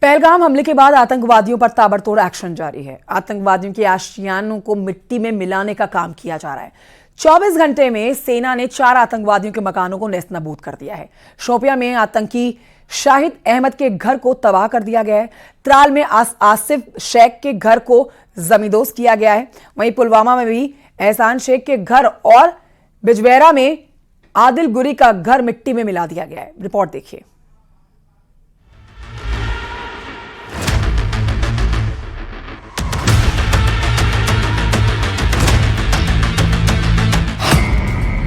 पहलगाम हमले के बाद आतंकवादियों पर ताबड़तोड़ एक्शन जारी है। आतंकवादियों के आशियानों को मिट्टी में मिलाने का काम किया जा रहा है। 24 घंटे में सेना ने 4 आतंकवादियों के मकानों को नेस्तनाबूद कर दिया है। शोपियां में आतंकी शाहिद अहमद के घर को तबाह कर दिया गया है। त्राल में आसिफ शेख के घर को जमींदोज किया गया है। वहीं पुलवामा में भी एहसान शेख के घर और बिजबेहरा में आदिल गुरी का घर मिट्टी में मिला दिया गया है। रिपोर्ट देखिए।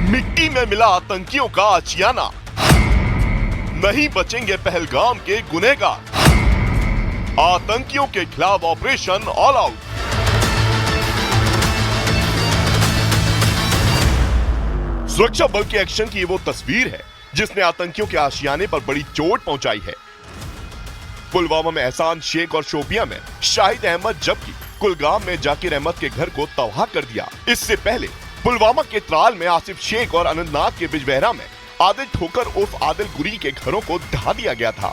मिट्टी में मिला आतंकियों का आशियाना, नहीं बचेंगे पहलगाम के गुनहगार। आतंकियों के खिलाफ ऑपरेशन ऑल आउट। सुरक्षा बल के एक्शन की ये वो तस्वीर है जिसने आतंकियों के आशियाने पर बड़ी चोट पहुंचाई है। पुलवामा में एहसान शेख और शोपियां में शाहिद अहमद, जबकि कुलगाम में जाकिर अहमद के घर को तबाह कर दिया। इससे पहले पुलवामा के त्राल में आसिफ शेख और अनंतनाग के बिजबेहरा में आदिल ठोकर उर्फ आदिल गुरी के घरों को ढा दिया गया था।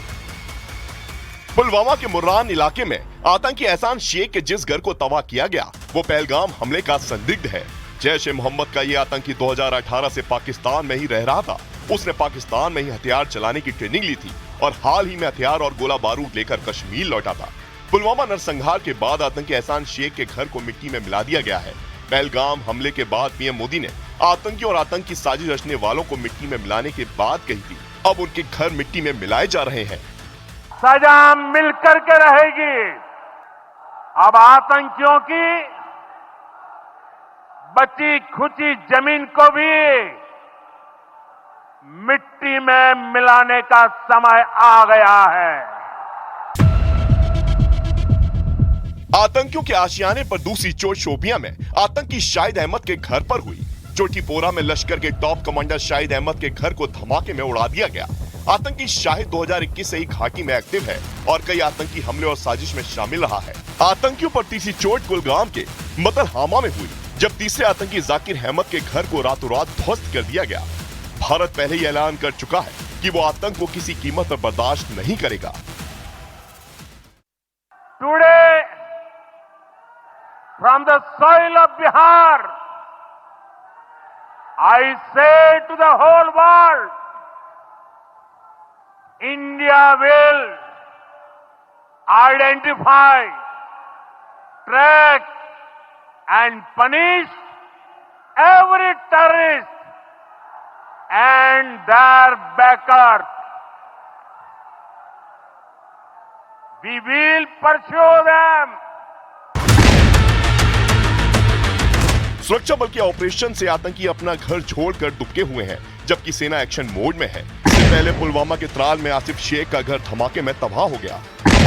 पुलवामा के मुर्रान इलाके में आतंकी एहसान शेख के जिस घर को तबाह किया गया वो पहलगाम हमले का संदिग्ध है। जैश ए मोहम्मद का ये आतंकी 2018 से पाकिस्तान में ही रह रहा था। उसने पाकिस्तान में ही हथियार चलाने की ट्रेनिंग ली थी और हाल ही में हथियार और गोला बारूद लेकर कश्मीर लौटा था। पुलवामा नरसंहार के बाद आतंकी एहसान शेख के घर को मिट्टी में मिला दिया गया है। पहलगाम हमले के बाद पीएम मोदी ने आतंकी और आतंकी साजिश रचने वालों को मिट्टी में मिलाने की बात कही थी। अब उनके घर मिट्टी में मिलाए जा रहे हैं। सजा मिलकर के रहेगी। अब आतंकियों की बची खुची जमीन को भी मिट्टी में मिलाने का समय आ गया है। आतंकियों के आशियाने पर दूसरी चोट शोपियां में आतंकी शाहिद अहमद के घर पर हुई। चोटीपोरा में लश्कर के टॉप कमांडर शाहिद अहमद के घर को धमाके में उड़ा दिया गया। आतंकी शाहिद 2021 से ही घाटी में एक्टिव है और कई आतंकी हमले और साजिश में शामिल रहा है। आतंकियों पर तीसरी चोट कुलगाम के मतलहामा में हुई, जब तीसरे आतंकी जाकिर अहमद के घर को रातों रात ध्वस्त कर दिया गया। भारत पहले ही ऐलान कर चुका है कि वो आतंक को किसी कीमत पर बर्दाश्त नहीं करेगा। From the soil of Bihar, I say to the whole world, India will identify, track and punish every terrorist and their backers. We will pursue them. सुरक्षा बल के ऑपरेशन से आतंकी अपना घर छोड़कर दुबके हुए हैं, जबकि सेना एक्शन मोड में है। इससे पहले पुलवामा के त्राल में आसिफ शेख का घर धमाके में तबाह हो गया।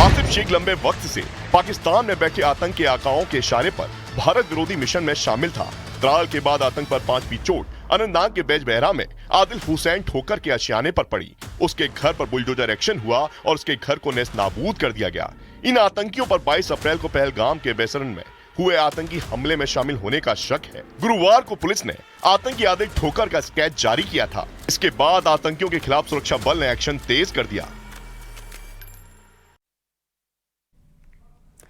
आसिफ शेख लंबे वक्त से पाकिस्तान में बैठे आतंक के आकाओं के इशारे पर भारत विरोधी मिशन में शामिल था। त्राल के बाद आतंक पर 5वीं चोट अनंतनाग के बिजबेहरा में आदिल हुसैन ठोकर के आशियाने पर पड़ी। उसके घर पर बुलडोजर एक्शन हुआ और उसके घर को नेस्तनाबूद कर दिया गया। इन आतंकियों पर 22 अप्रैल को पहलगाम के बेसरन में हुए आतंकी हमले में शामिल होने का शक है। गुरुवार को पुलिस ने आतंकी आदिल ठोकर का स्केच जारी किया था। इसके बाद आतंकियों के खिलाफ सुरक्षा बल ने एक्शन तेज कर दिया।